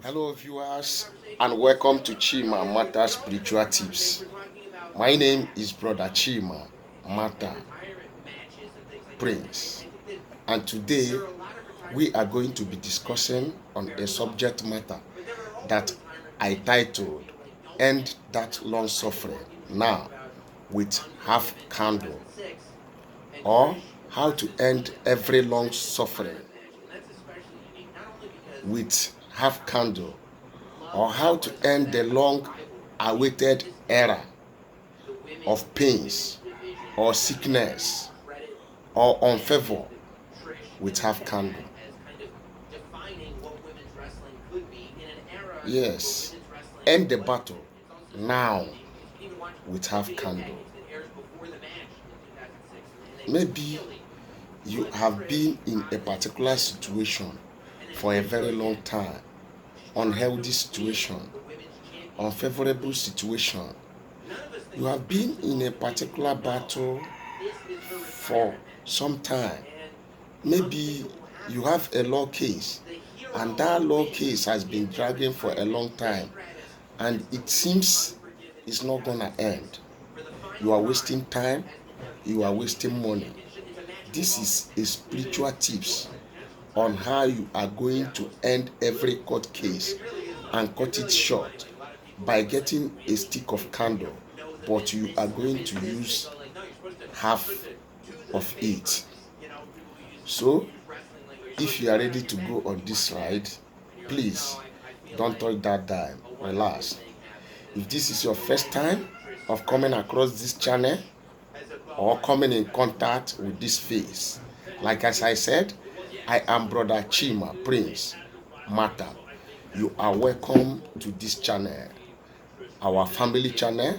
Hello, viewers, and welcome to Chima Marta Spiritual Tips. My name is Brother Chima Marta Prince, and today we are going to be discussing on a subject matter that I titled "End That Long Suffering Now with Half Candle," or "How to End Every Long Suffering with Half Candle," or "How to End the Long Awaited Era of Pains or Sickness or Unfavorable with Half Candle." Yes, end the battle now with Half Candle. Maybe you have been in a particular situation for a very long time, unhealthy situation, unfavorable situation. You have been in a particular battle for some time. Maybe you have a law case, and that law case has been dragging for a long time, and it seems it's not gonna end. You are wasting time, you are wasting money. This is a spiritual tips on how you are going to end every court case and cut it short by getting a stick of candle, but you are going to use half of it. So, if you are ready to go on this ride, please don't touch that dime. Relax. If this is your first time of coming across this channel or coming in contact with this face, like as I said, I am Brother Chima Prince Marta. You are welcome to this channel, our family channel.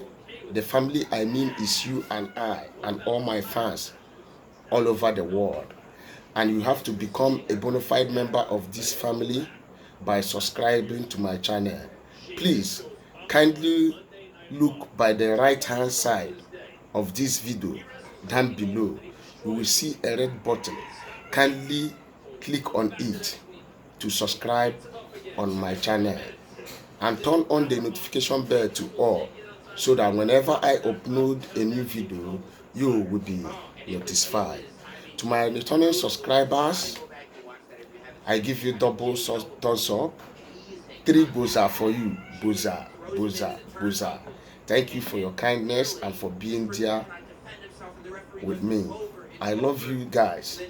The family I mean is you and I and all my fans all over the world. And you have to become a bona fide member of this family by subscribing to my channel. Please kindly look by the right hand side of this video down below. You will see a red button. Kindly click on it to subscribe on my channel and turn on the notification bell to all, so that whenever I upload a new video, you will be notified. To my returning subscribers, I give you double thumbs up. 3 boza for you. Boza, boza, boza. Thank you for your kindness and for being there with me. I love you guys.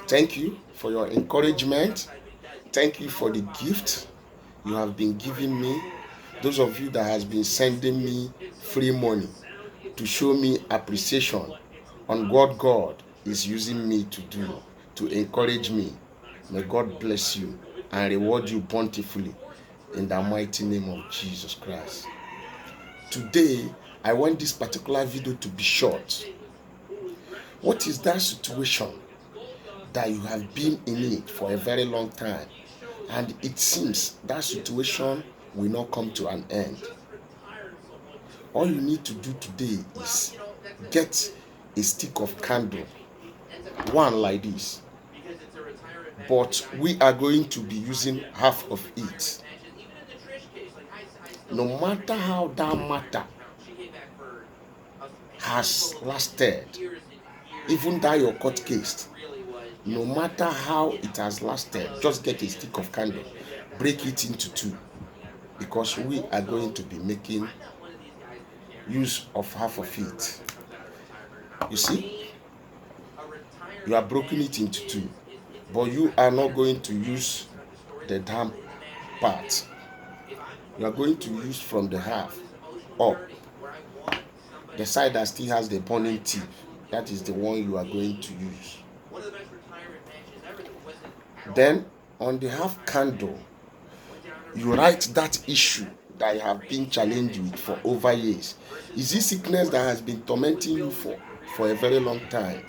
Thank you for your encouragement. Thank you for the gift you have been giving me. Those of you that has been sending me free money to show me appreciation on what God is using me to do, to encourage me. May God bless you and reward you bountifully in the mighty name of Jesus Christ. Today, I want this particular video to be short. What is that situation that you have been in it for a very long time, and it seems that situation will not come to an end? All you need to do today is get a stick of candle, one like this, but we are going to be using half of it. No matter how that matter has lasted, even that your court case, no matter how it has lasted, just get a stick of candle, break it into two, because we are going to be making use of half of it. You see, you are breaking it into two, but you are not going to use the damn part. You are going to use from the half up, the side that still has the burning tip. That is the one you are going to use. Then on the half candle, you write that issue that you have been challenged with for over years. Is it sickness that has been tormenting you for a very long time?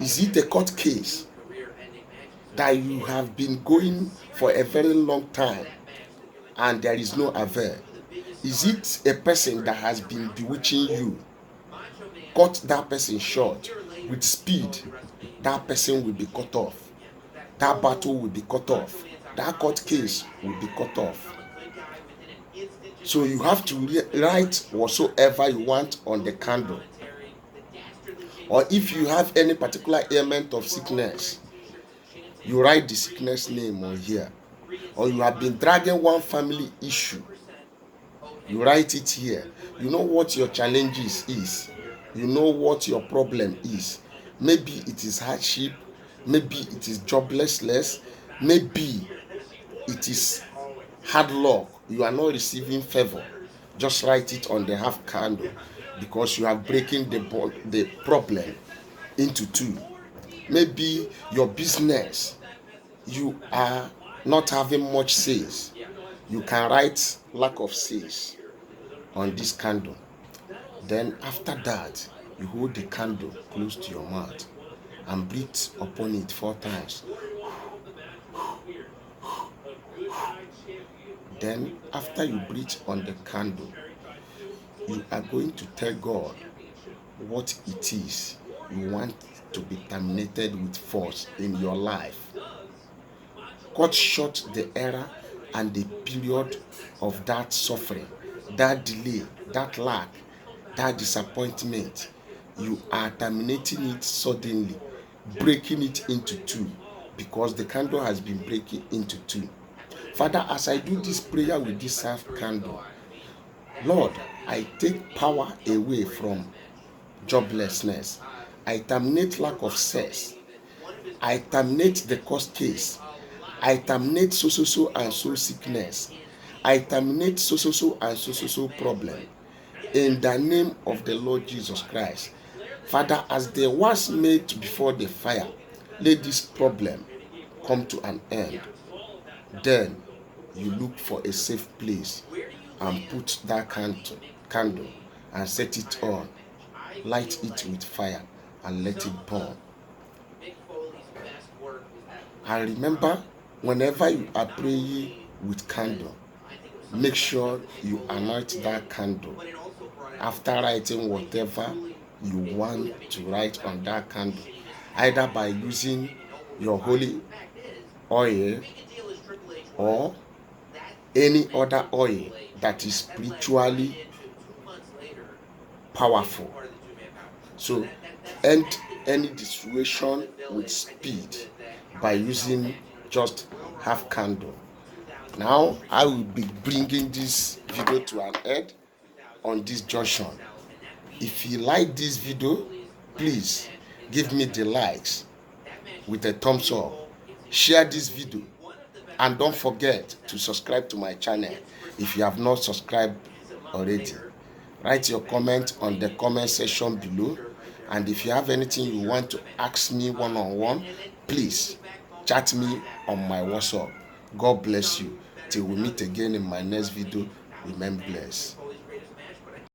Is it a court case that you have been going for a very long time and there is no avail? Is it a person that has been bewitching you? Cut that person short with speed. That person will be cut off. That battle will be cut off. that court case will be cut off. So you have to write whatsoever you want on the candle. Or if you have any particular ailment of sickness, you write the sickness name on here. Or you have been dragging one family issue, you write it here. You know what your challenges is. You know what your problem is. Maybe it is hardship, maybe it is joblessness, maybe it is hard luck. You are not receiving favor. Just write it on the half candle, because you are breaking the problem into two. Maybe your business, you are not having much sales. You can write lack of sales on this candle. Then after that, you hold the candle close to your mouth and breathe upon it 4 times. Then after you breathe on the candle, you are going to tell God what it is you want to be terminated with force in your life. Cut short the era and the period of that suffering, that delay, that lack, that disappointment. You are terminating it suddenly, breaking it into two, because the candle has been breaking into two. Father, as I do this prayer with this half candle, Lord, I take power away from joblessness. I terminate lack of success. I terminate the court case. I terminate so and so sickness. I terminate so and so problem. In the name of the Lord Jesus Christ. Father, as there was made before the fire, let this problem come to an end. Then you look for a safe place and put that candle and set it on. Light it with fire and let it burn. And remember, whenever you are praying with candle, make sure you anoint that candle after writing whatever you want to write on that candle, either by using your holy oil or any other oil that is spiritually powerful. So end any situation with speed by using just half candle. Now I will be bringing this video to an end on this junction. If you like this video, please give me the likes with a thumbs up. Share this video and don't forget to subscribe to my channel if you have not subscribed already. Write your comment on the comment section below, and if you have anything you want to ask me one-on-one, please chat me on my WhatsApp. God bless you. Till we meet again in my next video, remain blessed.